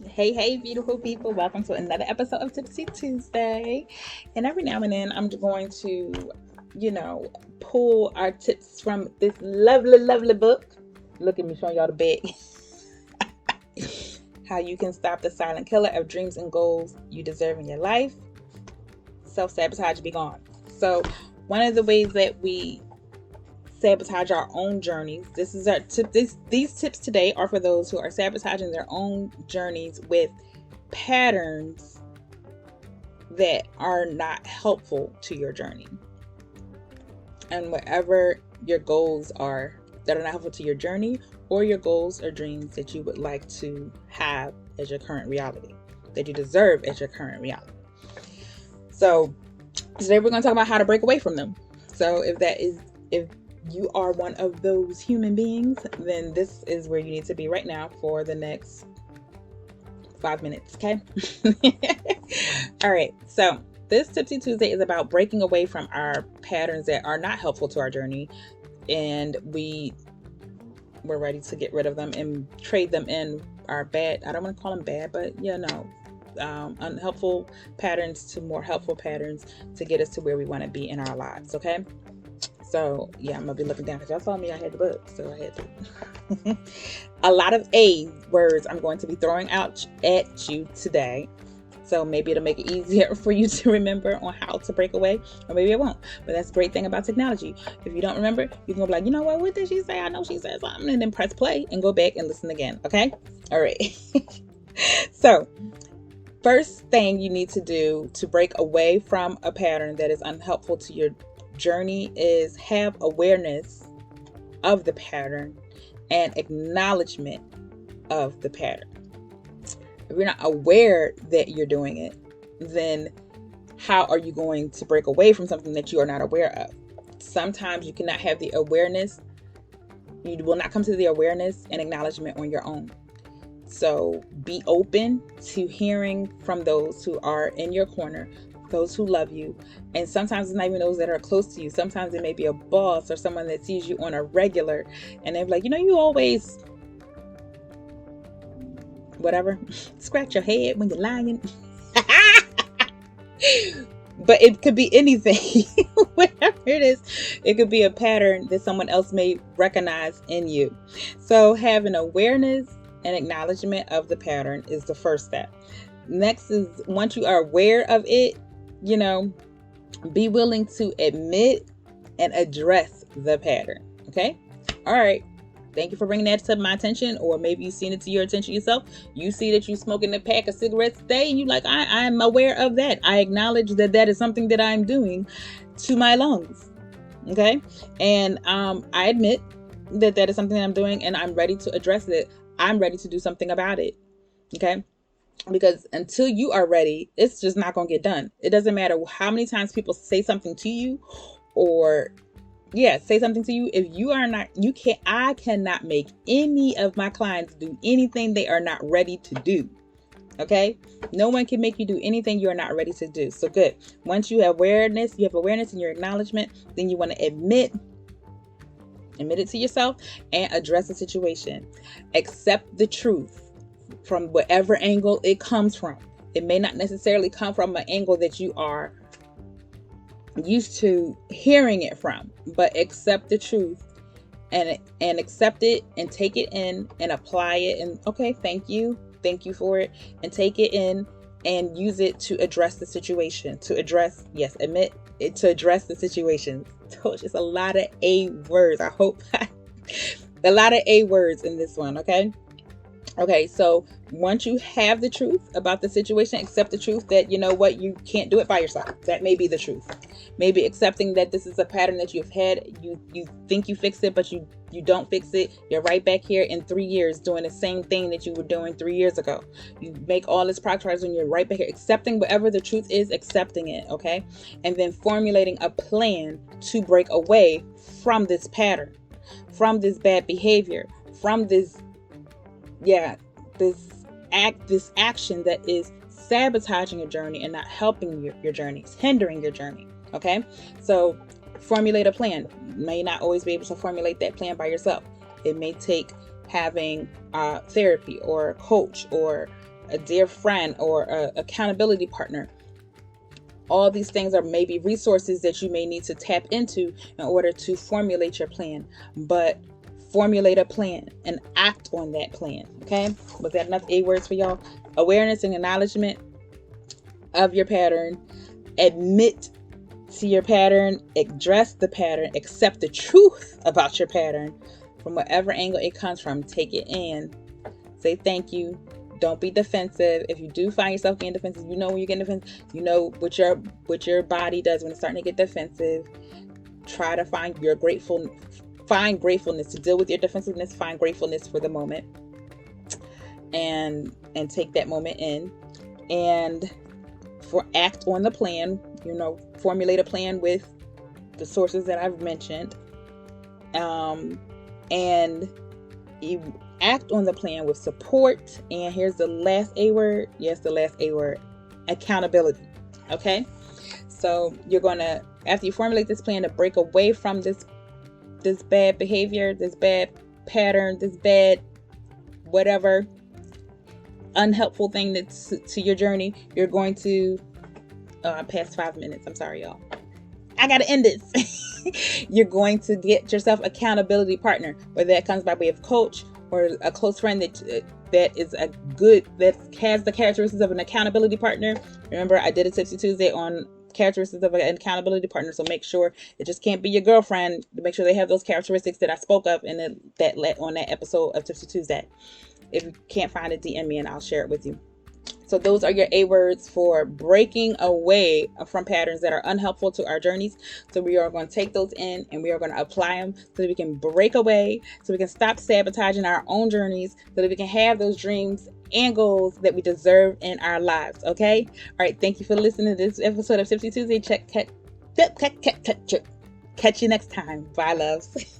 Hey, beautiful people. Welcome to another episode of Tipsy Tuesday. And every now and then, I'm going to, pull our tips from this lovely, lovely book. Look at me showing y'all the bag. How you can stop the silent killer of dreams and goals you deserve in your life. Self-Sabotage Be Gone. So, one of the ways that we sabotage our own journeys. This is our tip. These tips today are for those who are sabotaging their own journeys with patterns that are not helpful to your journey. And whatever your goals are that are not helpful to your journey, or your goals or dreams that you would like to have as your current reality, that you deserve as your current reality. So today we're going to talk about how to break away from them. So if you are one of those human beings, then this is where you need to be right now for the next 5 minutes, okay? All right, so this Tipsy Tuesday is about breaking away from our patterns that are not helpful to our journey, and we're ready to get rid of them and trade them in our bad, I don't want to call them bad, but unhelpful patterns to more helpful patterns to get us to where we want to be in our lives, okay? So yeah, I'm gonna be looking down because y'all saw me. I had the book, so I had to. A lot of A words I'm going to be throwing out at you today. So maybe it'll make it easier for you to remember on how to break away, or maybe it won't. But that's the great thing about technology. If you don't remember, you can go be like, you know what did she say? I know she said something, and then press play and go back and listen again. Okay? All right. So first thing you need to do to break away from a pattern that is unhelpful to your journey is have awareness of the pattern and acknowledgement of the pattern. If you're not aware that you're doing it, then how are you going to break away from something that you are not aware of? Sometimes you cannot have the awareness. You will not come to the awareness and acknowledgement on your own. So be open to hearing from those who are in your corner, those who love you. And sometimes it's not even those that are close to you. Sometimes it may be a boss or someone that sees you on a regular, and they're like, you always whatever, scratch your head when you're lying. But it could be anything. Whatever it is, it could be a pattern that someone else may recognize in you. So having awareness and acknowledgement of the pattern is the first step. Next is, once you are aware of it, be willing to admit and address the pattern. Okay? All right. Thank you for bringing that to my attention, or maybe you've seen it to your attention yourself. You see that you're smoking a pack of cigarettes a day, and you're like, I'm aware of that. I acknowledge that is something that I'm doing to my lungs. Okay? And I admit that is something that I'm doing, and I'm ready to address it. I'm ready to do something about it. Okay? Because until you are ready, it's just not going to get done. It doesn't matter how many times people say something to you, or say something to you. If you are not, I cannot make any of my clients do anything they are not ready to do. Okay? No one can make you do anything you are not ready to do. So good. Once you have awareness in your acknowledgement, then you want to admit it to yourself and address the situation. Accept the truth from whatever angle it comes from. It may not necessarily come from an angle that you are used to hearing it from, but accept the truth and accept it and take it in and apply it, and okay, thank you for it, and take it in and use it to address the situation, admit it, to address the situation. So it's just a lot of A words. I hope a lot of A words in this one. Okay, so once you have the truth about the situation, accept the truth that you can't do it by yourself. That may be the truth. Maybe accepting that this is a pattern that you've had. You think you fix it, but you don't fix it. You're right back here in 3 years doing the same thing that you were doing 3 years ago. You make all this progress and you're right back here. Accepting whatever the truth is, accepting it, okay? And then formulating a plan to break away from this pattern, from this bad behavior, from this action that is sabotaging your journey and not helping your journey. It's hindering your journey. Okay, so formulate a plan. You may not always be able to formulate that plan by yourself. It may take having therapy or a coach or a dear friend, or a accountability partner. All these things are maybe resources that you may need to tap into in order to formulate your plan. But formulate a plan and act on that plan. Okay? Was that enough A words for y'all? Awareness and acknowledgement of your pattern. Admit to your pattern. Address the pattern. Accept the truth about your pattern. From whatever angle it comes from, take it in. Say thank you. Don't be defensive. If you do find yourself getting defensive, you know when you're getting defensive. You know what your body does when it's starting to get defensive. Try to find gratefulness to deal with your defensiveness. Find gratefulness for the moment, and take that moment in, and act on the plan. Formulate a plan with the sources that I've mentioned, and you act on the plan with support. And here's the last A word. Yes, the last A word: accountability. Okay, so you're gonna, after you formulate this plan to break away from this bad behavior, this bad pattern, this bad whatever unhelpful thing that's to your journey, you're going to past 5 minutes. I'm sorry, y'all. I gotta end this. You're going to get yourself accountability partner, whether that comes by way of coach or a close friend that has the characteristics of an accountability partner. Remember, I did a Tipsy Tuesday on characteristics of an accountability partner, so make sure it just can't be your girlfriend. Make sure they have those characteristics that I spoke of in that episode of Tipsy Tuesday. If you can't find it, DM me and I'll share it with you. So those are your A words for breaking away from patterns that are unhelpful to our journeys. So we are going to take those in and we are going to apply them so that we can break away, so we can stop sabotaging our own journeys, so that we can have those dreams and goals that we deserve in our lives. Okay? All right. Thank you for listening to this episode of Tipsy Tuesday. Catch you next time. Bye, loves.